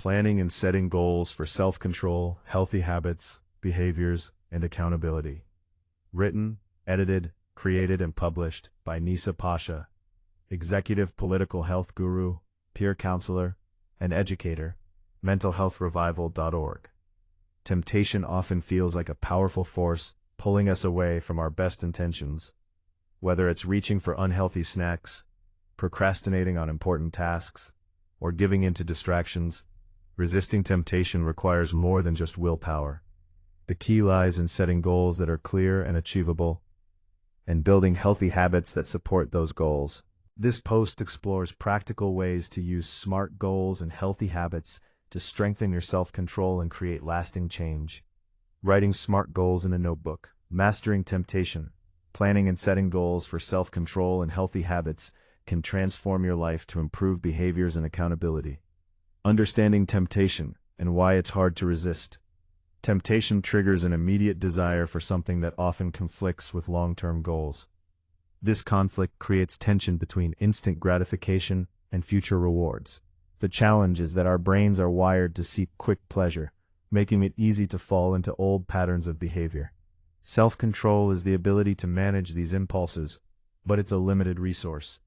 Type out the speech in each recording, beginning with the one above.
planning and setting goals for self-control, healthy habits, behaviors, and accountability. Written, edited, created, and published by Nisa Pasha, executive political health guru, peer counselor, and educator, mentalhealthrevival.org. Temptation often feels like a powerful force pulling us away from our best intentions. Whether it's reaching for unhealthy snacks, procrastinating on important tasks, or giving in to distractions, resisting temptation requires more than just willpower. The key lies in setting goals that are clear and achievable, and building healthy habits that support those goals. This post explores practical ways to use SMART goals and healthy habits to strengthen your self-control and create lasting change. Writing SMART goals in a notebook, mastering temptation, planning and setting goals for self-control and healthy habits can transform your life to improve behaviors and accountability. Understanding temptation and why it's hard to resist. Temptation triggers an immediate desire for something that often conflicts with long-term goals. This conflict creates tension between instant gratification and future rewards. The challenge is that our brains are wired to seek quick pleasure, making it easy to fall into old patterns of behavior. Self-control is the ability to manage these impulses, but it's a limited resource.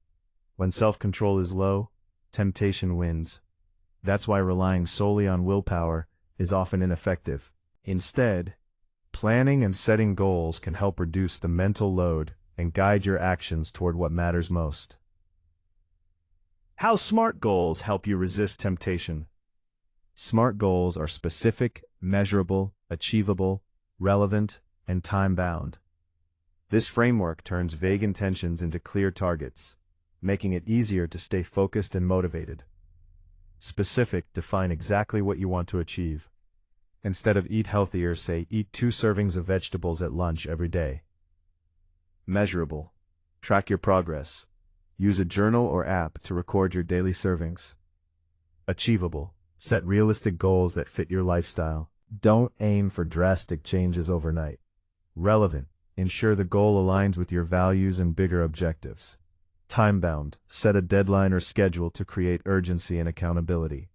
When self-control is low, temptation wins. That's why relying solely on willpower is often ineffective. Instead, planning and setting goals can help reduce the mental load and guide your actions toward what matters most. How SMART goals help you resist temptation. SMART goals are specific, measurable, achievable, relevant, and time-bound. This framework turns vague intentions into clear targets, making it easier to stay focused and motivated. Specific: define exactly what you want to achieve. Instead of eat healthier, say eat 2 servings of vegetables at lunch every day. Measurable: track your progress. Use a journal or app to record your daily servings. Achievable: set realistic goals that fit your lifestyle. Don't aim for drastic changes overnight. Relevant: ensure the goal aligns with your values and bigger objectives. Time-bound: set a deadline or schedule to create urgency and accountability.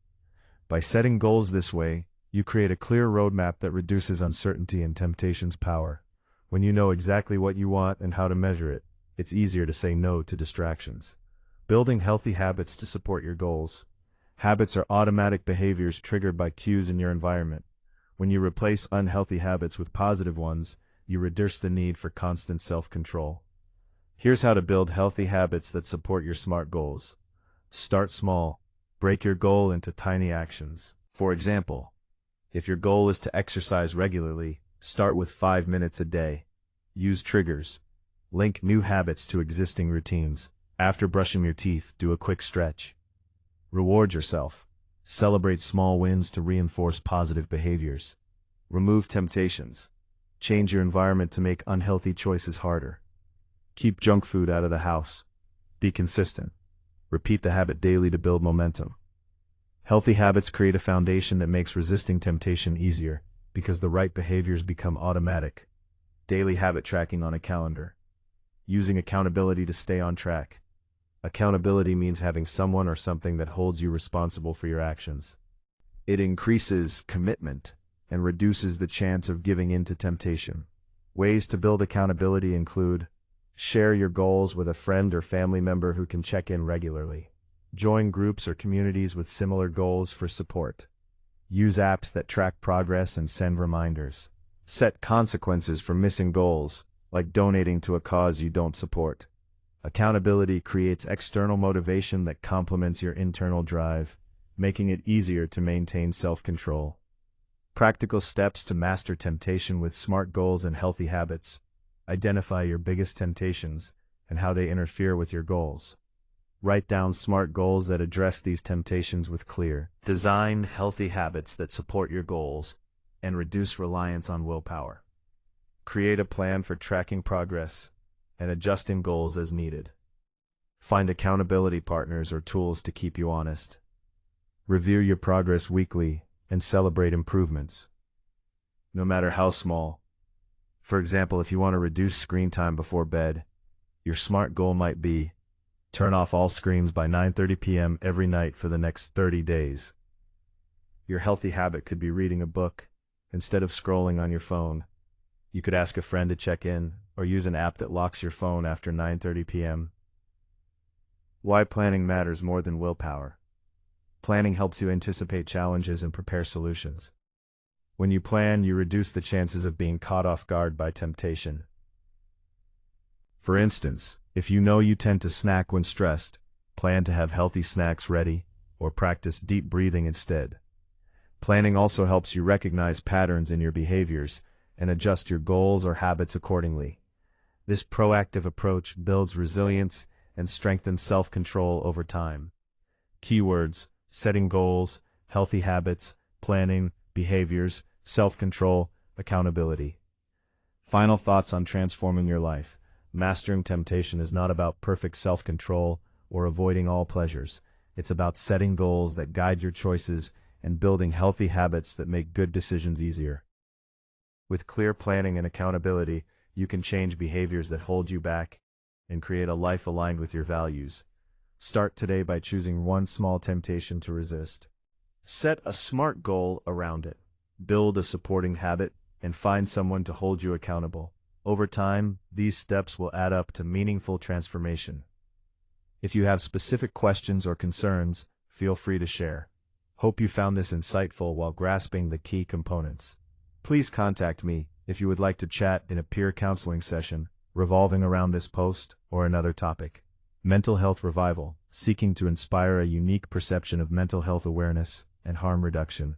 By setting goals this way, you create a clear roadmap that reduces uncertainty and temptation's power. When you know exactly what you want and how to measure it, it's easier to say no to distractions. Building healthy habits to support your goals. Habits are automatic behaviors triggered by cues in your environment. When you replace unhealthy habits with positive ones, you reduce the need for constant self-control. Here's how to build healthy habits that support your SMART goals. Start small. Break your goal into tiny actions. For example, if your goal is to exercise regularly, start with 5 minutes a day. Use triggers. Link new habits to existing routines. After brushing your teeth, do a quick stretch. Reward yourself. Celebrate small wins to reinforce positive behaviors. Remove temptations. Change your environment to make unhealthy choices harder. Keep junk food out of the house. Be consistent. Repeat the habit daily to build momentum. Healthy habits create a foundation that makes resisting temptation easier, because the right behaviors become automatic. Daily habit tracking on a calendar. Using accountability to stay on track. Accountability means having someone or something that holds you responsible for your actions. It increases commitment and reduces the chance of giving in to temptation. Ways to build accountability include: share your goals with a friend or family member who can check in regularly. Join groups or communities with similar goals for support. Use apps that track progress and send reminders. Set consequences for missing goals, like donating to a cause you don't support. Accountability creates external motivation that complements your internal drive, making it easier to maintain self-control. Practical steps to master temptation with SMART goals and healthy habits. Identify your biggest temptations and how they interfere with your goals. Write down SMART goals that address these temptations with clear, designed, healthy habits that support your goals and reduce reliance on willpower. Create a plan for tracking progress and adjusting goals as needed. Find accountability partners or tools to keep you honest. Review your progress weekly and celebrate improvements, no matter how small. For example, if you want to reduce screen time before bed, your SMART goal might be: turn off all screens by 9:30 p.m. every night for the next 30 days. Your healthy habit could be reading a book instead of scrolling on your phone. You could ask a friend to check in, or use an app that locks your phone after 9:30 p.m. Why planning matters more than willpower. Planning helps you anticipate challenges and prepare solutions. When you plan, you reduce the chances of being caught off guard by temptation. For instance, if you know you tend to snack when stressed, plan to have healthy snacks ready, or practice deep breathing instead. Planning also helps you recognize patterns in your behaviors and adjust your goals or habits accordingly. This proactive approach builds resilience and strengthens self-control over time. Keywords: setting goals, healthy habits, planning, behaviors, self-control, accountability. Final thoughts on transforming your life. Mastering temptation is not about perfect self-control or avoiding all pleasures. It's about setting goals that guide your choices and building healthy habits that make good decisions easier. With clear planning and accountability, you can change behaviors that hold you back and create a life aligned with your values. Start today by choosing one small temptation to resist. Set a SMART goal around it. Build a supporting habit and find someone to hold you accountable. Over time, these steps will add up to meaningful transformation. If you have specific questions or concerns, feel free to share. Hope you found this insightful while grasping the key components. Please contact me if you would like to chat in a peer counseling session revolving around this post or another topic. Mental Health Revival, seeking to inspire a unique perception of mental health awareness and harm reduction.